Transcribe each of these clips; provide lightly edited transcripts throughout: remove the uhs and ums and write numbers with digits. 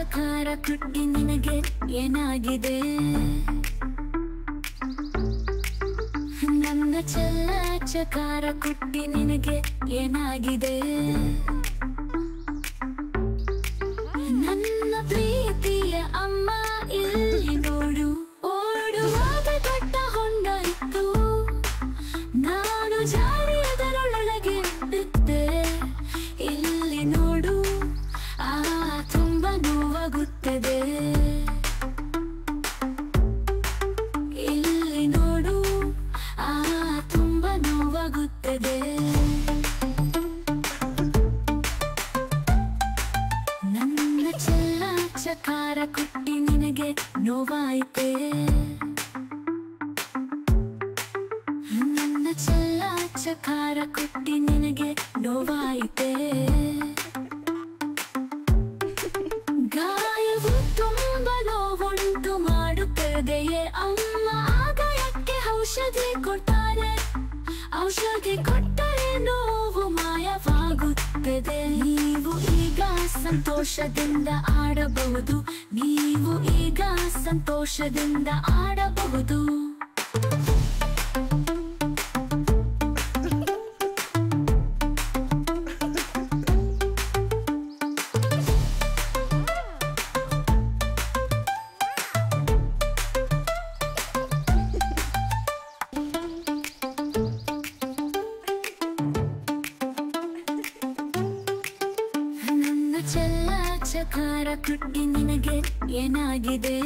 ಚಕಾರ ಕುಟ್ಟಿ ನಿನಗೆ ಏನಾಗಿದೆ ನನ್ನ ಚೆಲ್ಲ ಚಕಾರ ಕುಟ್ಟಿ ನಿನಗೆ ಏನಾಗಿದೆ ನನ್ನ ಪ್ರೀತಿಯ ಅಮ್ಮ ಇಲ್ಲಿ ನೋಡು ಓಡುವಾಗ ದೊಡ್ಡ ಹೊಂಡ ಇತ್ತು ನಾನು ಜಾರಿ ಅದರೊಳಗೆ ಬಿದ್ದೆ ಇಲ್ಲಿ ನೋಡು ತುಂಬಾ ನೋವಾಗುತ್ತದೆ ಇಲ್ಲಿ ನೋಡು ತುಂಬಾ ನೋವಾಗುತ್ತದೆ ನನ್ನ ಚೆಲ್ಲ ಚಕಾರ ಕುಟ್ಟಿ ನಿನಗೆ ನೋವಾಯಿತೆ ನನ್ನ ಚೆಲ್ಲ ಚಕಾರ ಕುಟ್ಟಿ ನಿನಗೆ ನೋವಾಯಿತೆ ಗಾಯವು ತುಂಬ ನೋವುಂಟು ಮಾಡುತ್ತದೆಯೇ ಅಮ್ಮ ಆಗ ಯಾಕೆ ಔಷಧಿ ಕೊಡ್ತಾರೆ ಔಷಧಿ ಕೊಟ್ಟರೆ ನೋವು ಮಾಯವಾಗುತ್ತದೆ ನೀವು ಈಗ ಸಂತೋಷದಿಂದ ಆಡಬಹುದು ನೀವು ಈಗ ಸಂತೋಷದಿಂದ ಆಡಬಹುದು ಚೆಲ್ಲ ಚಕಾರ ಕುಟ್ಟಿ ನಿನಗೆ ಏನಾಗಿದೆ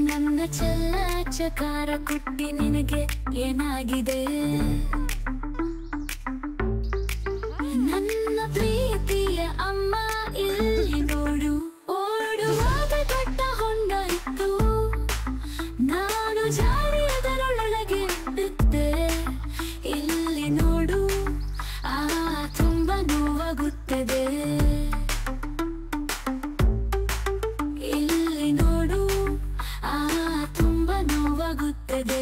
ನನ್ನ ಚೆಲ್ಲ ಚಕಾರ ಕುಟ್ಟಿ ನಿನಗೆ ಏನಾಗಿದೆ ನನ್ನ ಪ್ರೀತಿಯ ಅಮ್ಮ ಇಲ್ಲಿ ನೋಡು ಓಡುವಾಗ ದೊಡ್ಡ ಹೊಂಡ ಇತ್ತು ನಾನು ಜಾರಿ ಅದರೊಳಗೆ ಬಿದ್ದೆ ಇಲ್ಲಿ ನೋಡು ತುಂಬಾ ನೋವಾಗುತ್ತದೆ ಇಲ್ಲಿ ನೋಡು ತುಂಬಾ ನೋವಾಗುತ್ತದೆ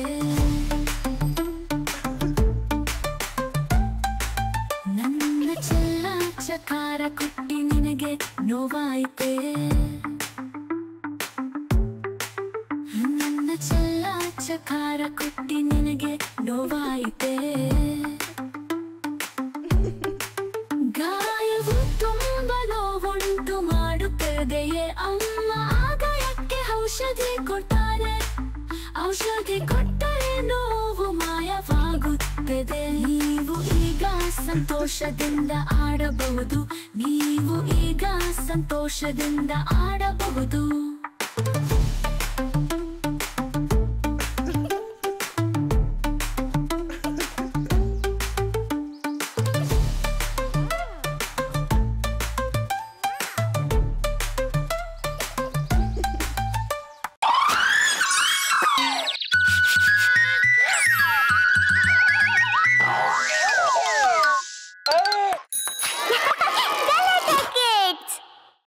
ನನ್ನ ಚೆಲ್ಲ ಚಕಾರ ಕುಟ್ಟಿ ನಿನಗೆ ನೋವಾಯಿತೆ ನನ್ನ ಚೆಲ್ಲ ಚಕಾರ ಕುಟ್ಟಿ ನಿನಗೆ ನೋವಾಯಿತೆ ಗಾಯವು ತುಂಬ ನೋವುಂಟು ಮಾಡುತ್ತದೆಯೇ ಅಮ್ಮ ಆಗ ಯಾಕೆ ಔಷಧಿ ಕೊಡ್ತಾರೆ ಔಷಧಿ ಕೊಟ್ಟರೆ ನೋವು ಮಾಯವಾಗುತ್ತದೆ ನೀವು ಈಗ ಸಂತೋಷದಿಂದ ಆಡಬಹುದು ನೀವು ಈಗ ಸಂತೋಷದಿಂದ ಆಡಬಹುದು